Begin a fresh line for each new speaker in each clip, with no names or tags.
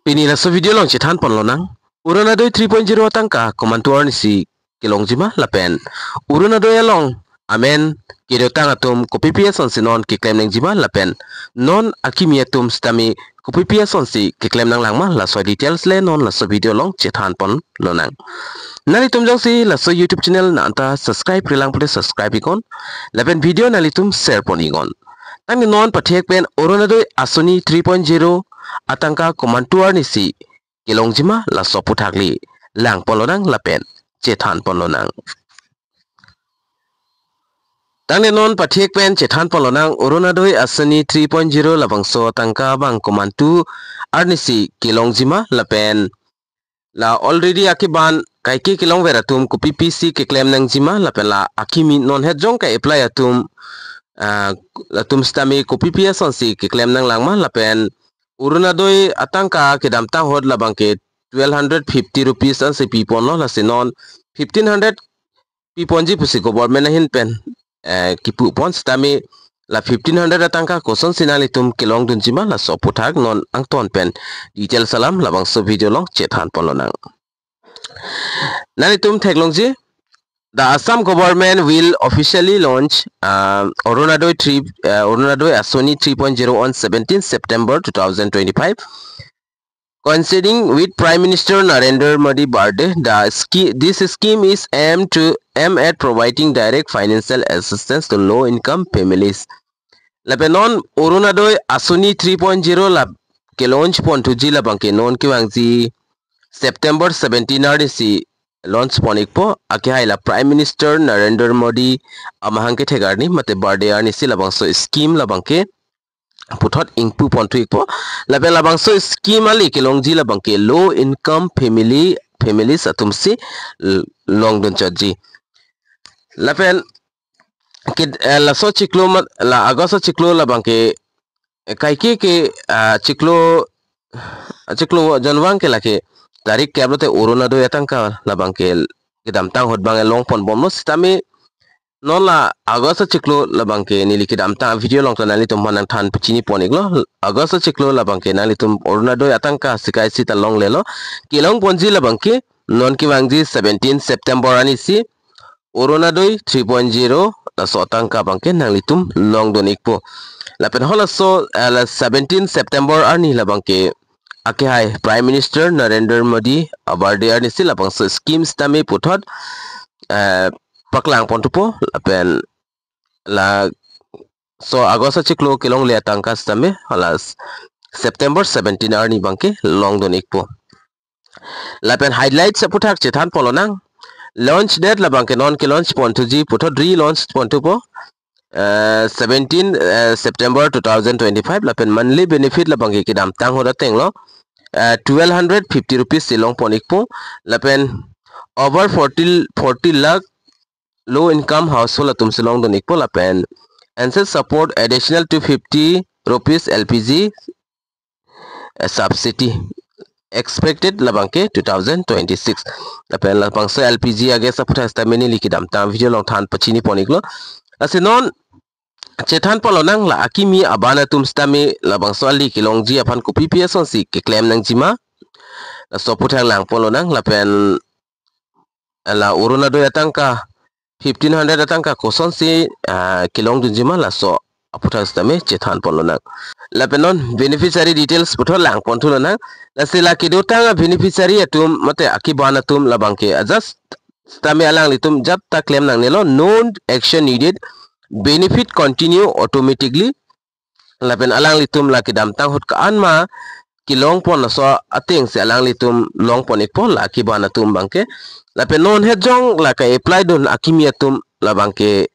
Ini la so video long chitan pon lo nang. Uruna doi 3.0 tangka komantuar ni si kilong jima lapen. Uruna doi along. Amen. Kido tang atum kopipia son si non kiklem nang jima lapen. Non akimi atum stami kopipia son si kiklem nang langma la so details le non la so video long chitan pon lo nang. Nali tum jong si la so YouTube channel na anta subscribe rilang pute subscribe ikon. Lapen video nali tum share pon ikon. Tang non pathek pen uruna doi asuni 3.0 atangka komantuar ni si kilong jima la sopu thakli lang polonang lapen chethan polonang tangne non pathek pen chethan polonang urunadoi asani 3.0 labangso tangka bang komantu arni si kilong jima lapen la already akiban kaiki kilong veratum ku ppc ke claim nang jima lapen la akimi non het jong ka apply atum latum stami ku pps on si ke claim nang langma lapen urunadoi atangka kedam tang hod labang ke 1250 rupees an se pipon lo la sinon 1500 piponji pusi government hin pen kipu pon stami la 1500 atangka koson sinali tum kilong dunjima la soputhak non angton pen detail salam labang so video long chethan polonang nani tum theklongji. The Assam government will officially launch Urunadoi Asoni 3.0 on 17 September 2025. Coinciding with Prime Minister Narendra Modi birthday, this scheme is aimed at providing direct financial assistance to low-income families. Lebanon Urunadoi Asoni 3.0 la ke launch pontuji la bangke non ki wangji September 17 RDC launch ponikpo akhai la Prime Minister Narendra Modi amahangke thegarni mate birthday arni si labangso scheme labangke puthot ingpu pontuikpo labe labangso scheme ali kelongji labangke low income families atumsi longdon chodji lapen kid la so chiklo la agosto chiklo labangke kaiki ke chiklo janwang ke lake tarik ke ablote urunadoi atangka labangke kidam tang hot bang long pon bomno stami non la agosto chiklo labangke nili kidam tang video long tanali tum manang than pichini poniglo agosto chiklo labangke nali tum urunadoi atangka sikai sita long lelo kilong ponji labangke non ki wangji 17 September ani si urunadoi 3.0 la so atangka bangke nali tum long donikpo lapen hola so 17 September ani labangke akhai Prime Minister Narendra Modi birthday arni si labang so schemes tami puthot paklang pontupo lapen la so agosto chiklo kilong le atangka stame halas September 17 arni bangke long donikpo lapen highlights puthak chethan polonang launch date labangke non ke launch pontuji puthot relaunch pontupo 17 September 2025 lapen monthly benefit labangke kidam tang hoda tenglo 1250 rupees silong ponikpo lapen over 40 lakh low income household atum silong donikpo lapen ancestral support additional 250 rupees LPG subsidy expected labangke 2026 lapen lapangso LPG age saputha stamini likidam tam video long than pachini poniklo asinon chethan polonang la akimi abana tum stami labang swali kilongji apan ku pps on si ke claim nang jima la soputhang lang polonang lapen la urunadoi atangka 1500 atangka koson si kilong dunjima la so aputhang stami chethan polonang lapenon beneficiary details putho lang pontulonang la sila kidotanga beneficiary atum mate akibana tum labangke adjust stami alang litum jab ta claim nang nelo no action needed benefit continue automatically lapen alang litum la kidam tang hot ka anma kilong pon so ating se alang litum long pon ikpo la kibana tum bangke lapen non hejong la ka apply don akimiatum la bangke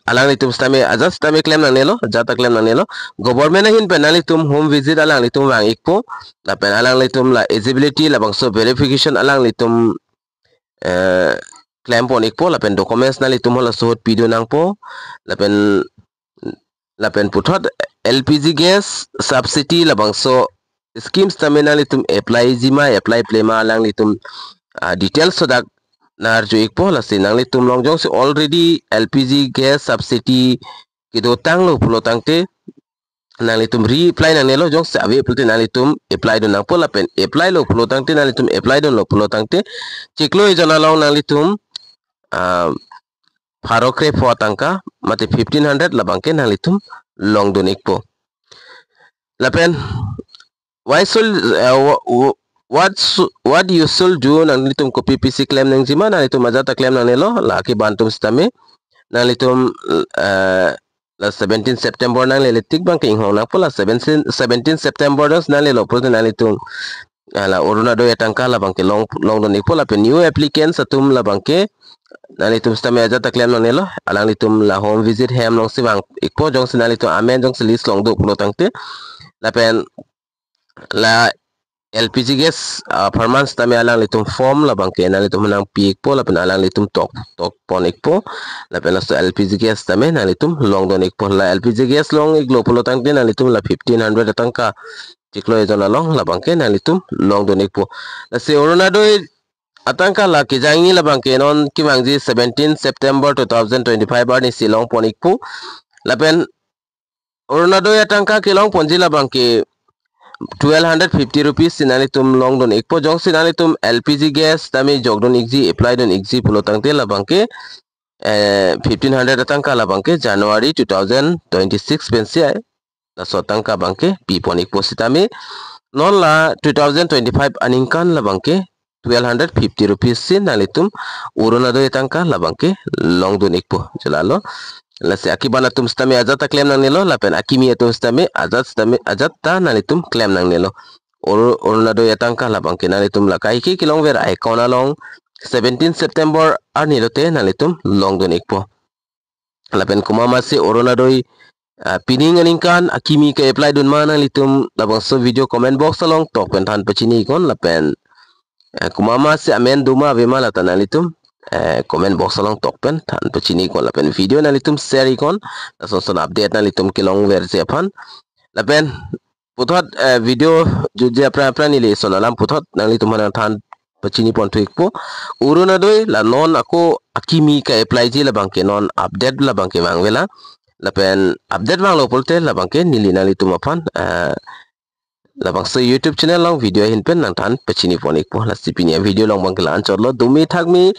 alang litum stame adjust stame claim nang nelo jata claim nang nelo government hin penali tum home visit alang litum wang ikpo lapen alang litum la eligibility la bangso verification alang litum claim pon ikpo lapen documents nali tum hola sohot pido nang po lapen puthot LPG gas subsidy labang so schemes terminal tum apply jima apply plema lang litum details so dak nar jo ikpo la sinang litum long jong se already LPG gas subsidy kido tang lo pulo tangte nalitum re-apply nang nelo jong sa ave pulte nalitum apply don nang pola pen apply lo pulo tangte nalitum apply don lo pulo tangte chiklo ejona long nalitum farokre fo tangka mate 1500 labangke nalitum long don ikpo lapen why should what you should do nalitum ko PPC claim nang jima nalitum ajata claim nang nelo laki bantum stame nalitum la 17 September nang leletik bang king hong pola 17 September nang lelo pro nalitum ala oruna do yatangka la bangke long don ipola pe new applicant satum la bangke nalitum stame ajata claim nang nelo alang litum la home visit hem long siwang ikpo jong sinalitum amen jong list long do pro tangte la pen la LPG gas permans tami alang litum form la bangke na litum nang piik po la pen alang litum tok pon ikpo la pen lasto LPG gas tami na litum long don ikpo la LPG gas long iglo pulo tang na litum la 1500 tangka ciklo ejon long la bangke na litum long don ikpo la se oronado atangka la kijangi la bangke non kimangji 17 September 2025 bar ni silong pon ikpo la pen oronado atangka kilong ponji la bangke 1250 rupees sinalitum long don ikpo jong sinalitum LPG gas tami jogdon ikji apply don ikji pulo tangte labangke 1500 tangka labangke January 2026 pensi ay la sotangka bangke pipon ikpo sitami non la 2025 aningkan labangke 1250 rupees sinalitum urunado tangka labangke long don ikpo jalalo lase akibana tum stame ajata claim nang nelo lapen akimi tum stame ajata nalitum claim nang nelo orunado yatangka labangke nalitum lakai ki kilong ver icon along 17 September arnilote nalitum long don ikpo lapen kumama se orunado pining aningkan akimi ke apply don mana litum labang so video comment box along tok pen tan pachini kon lapen kumama se amen duma bema lata nalitum comment box along tokpen tan pachini kon lapen video na litum share ikon lason update na litum kilong versi apan lapen puthot video juje apra nile son alam puthot na litum han tan pachini pon tu ikpo uruna doi la non ako akimi ka apply ji la bangke non update la bangke mangwela lapen update bang lo polte la bangke nili na litum apan labang sa YouTube channel long video hinpen nang tan pachini pon ikpo la sipinia video long bangkelan chorlo dumi thakmi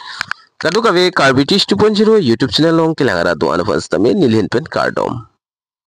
Kadu kawe Carbitis 2.0 YouTube channel long kilangara doan first tami nilhin pen cardom.